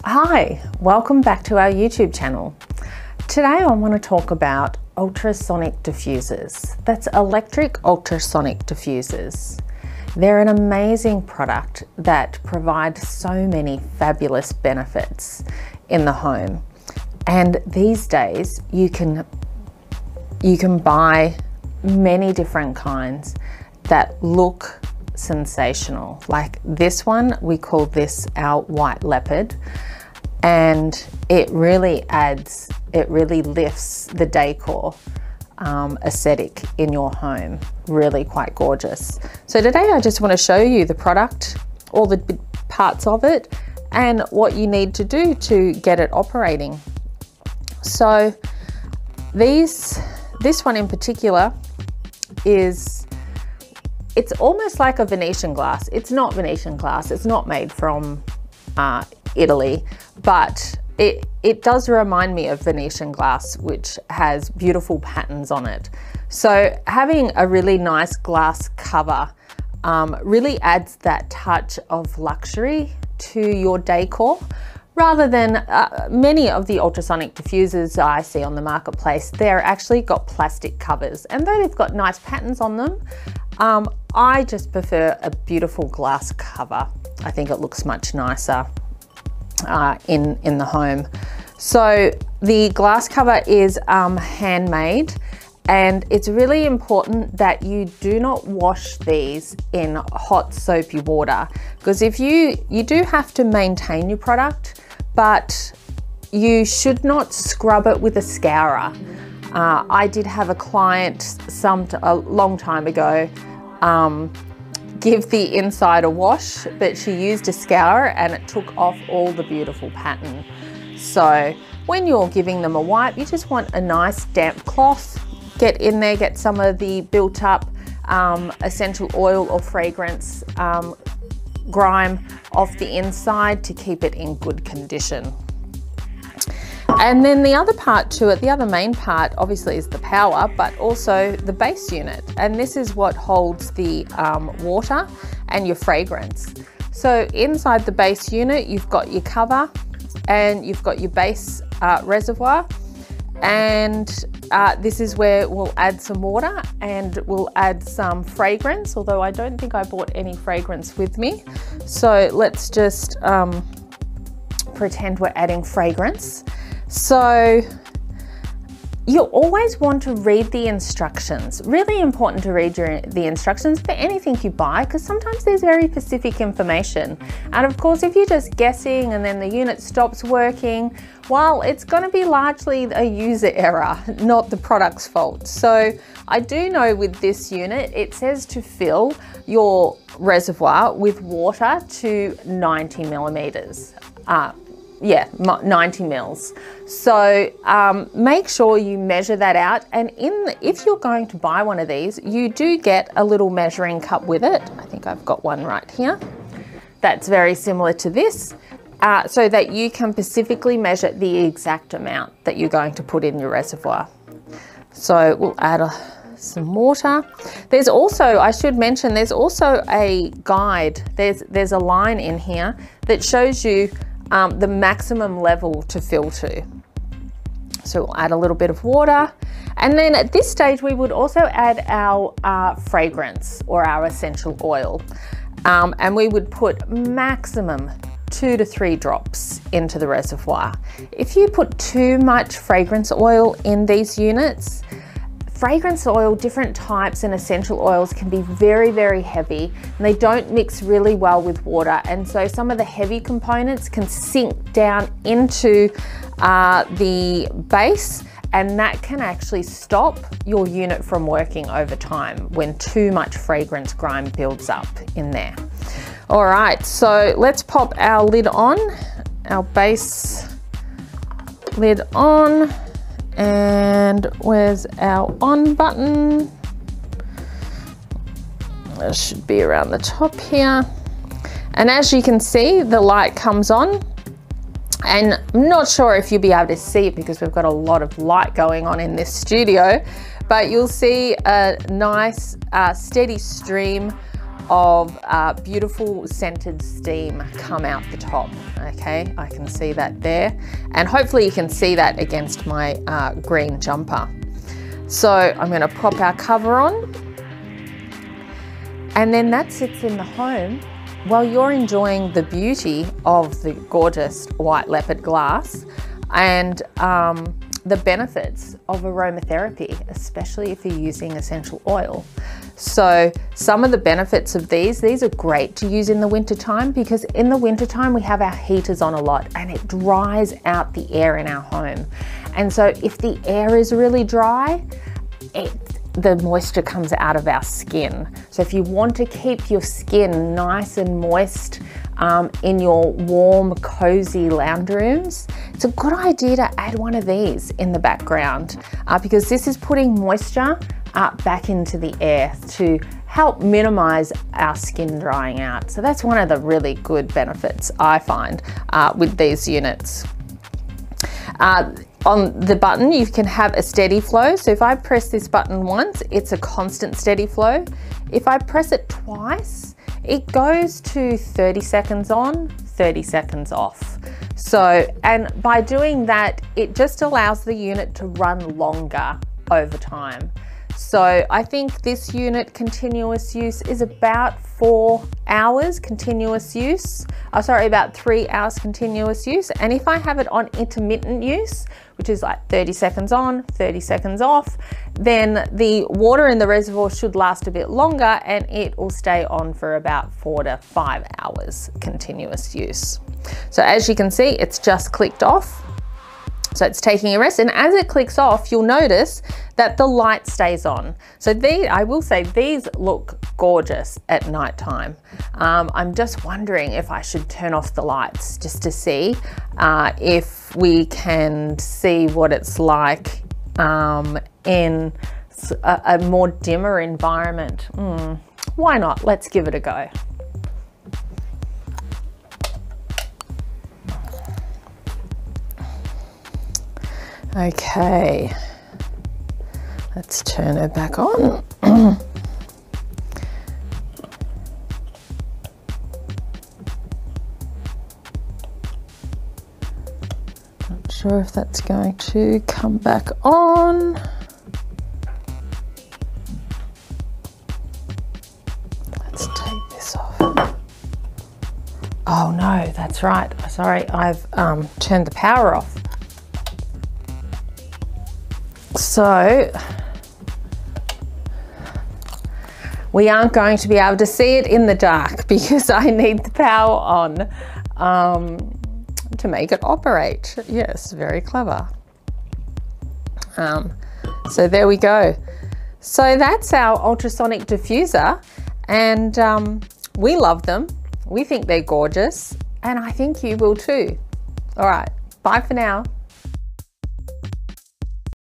Hi, welcome back to our YouTube channel. Today I want to talk about ultrasonic diffusers. That's electric ultrasonic diffusers. They're an amazing product that provides so many fabulous benefits in the home. And these days you can buy many different kinds that look sensational. Like this one, we call this our white leopard, and it really lifts the decor aesthetic in your home. Really quite gorgeous. So today I just want to show you the product, all the parts of it, and what you need to do to get it operating. So this one in particular it's almost like a Venetian glass. It's not Venetian glass, it's not made from Italy, but it does remind me of Venetian glass, which has beautiful patterns on it. So having a really nice glass cover really adds that touch of luxury to your decor, rather than many of the ultrasonic diffusers I see on the marketplace. They're actually got plastic covers, and though they've got nice patterns on them, I just prefer a beautiful glass cover. I think it looks much nicer in the home. So the glass cover is handmade, and it's really important that you do not wash these in hot soapy water, because if you do have to maintain your product, but you should not scrub it with a scourer. I did have a client a long time ago give the inside a wash, but she used a scourer and it took off all the beautiful pattern. So when you're giving them a wipe, you just want a nice damp cloth. Get in there, get some of the built up essential oil or fragrance grime off the inside to keep it in good condition. And then the other part to it, the other main part obviously is the power, but also the base unit. And this is what holds the water and your fragrance. So inside the base unit, you've got your cover and you've got your base reservoir. And this is where we'll add some water and we'll add some fragrance, although I don't think I brought any fragrance with me. So let's just pretend we're adding fragrance. So you always want to read the instructions. Really important to read the instructions for anything you buy, because sometimes there's very specific information. And of course, if you're just guessing and then the unit stops working, well, it's going to be largely a user error, not the product's fault. So I do know with this unit, it says to fill your reservoir with water to 90 millimeters. 90 mils. So make sure you measure that out, and if you're going to buy one of these, you do get a little measuring cup with it. I think I've got one right here that's very similar to this, so that you can specifically measure the exact amount that you're going to put in your reservoir. So we'll add some water. There's also, I should mention, there's also a guide. There's a line in here that shows you the maximum level to fill to. So we'll add a little bit of water, and then at this stage we would also add our fragrance or our essential oil, and we would put maximum 2 to 3 drops into the reservoir. If you put too much fragrance oil in these units, fragrance oil, different types and essential oils can be very, very heavy, and they don't mix really well with water. And so some of the heavy components can sink down into the base, and that can actually stop your unit from working over time when too much fragrance grime builds up in there. All right, so let's pop our lid on, our base lid on. And where's our on button? It should be around the top here. And as you can see, the light comes on, and I'm not sure if you'll be able to see it because we've got a lot of light going on in this studio, but you'll see a nice steady stream of beautiful scented steam come out the top. Okay, I can see that there, and hopefully you can see that against my green jumper. So I'm going to pop our cover on, and then that sits in the home while you're enjoying the beauty of the gorgeous white leopard glass and the benefits of aromatherapy, especially if you're using essential oil. So some of the benefits of these are great to use in the winter time, because in the winter time we have our heaters on a lot and it dries out the air in our home. And so if the air is really dry, the moisture comes out of our skin. So if you want to keep your skin nice and moist in your warm, cozy lounge rooms, it's a good idea to add one of these in the background because this is putting moisture back into the air to help minimize our skin drying out. So that's one of the really good benefits I find with these units. On the button, you can have a steady flow. So if I press this button once, it's a constant steady flow. If I press it twice, it goes to 30 seconds on, 30 seconds off. So, and by doing that, it just allows the unit to run longer over time. So I think this unit continuous use is about 4 hours continuous use. Oh, sorry, about 3 hours continuous use. And if I have it on intermittent use, which is like 30 seconds on, 30 seconds off, then the water in the reservoir should last a bit longer and it will stay on for about 4 to 5 hours continuous use. So as you can see, it's just clicked off. So it's taking a rest, and as it clicks off, you'll notice that the light stays on. So I will say these look gorgeous at nighttime. I'm just wondering if I should turn off the lights just to see if we can see what it's like in a more dimmer environment. Why not? Let's give it a go. Okay, let's turn it back on. Not sure if that's going to come back on. Let's take this off. Oh no, that's right. Sorry, I've turned the power off. So we aren't going to be able to see it in the dark because I need the power on to make it operate. Yes, very clever. So there we go. So that's our ultrasonic diffuser, and we love them. We think they're gorgeous, and I think you will too. All right, bye for now.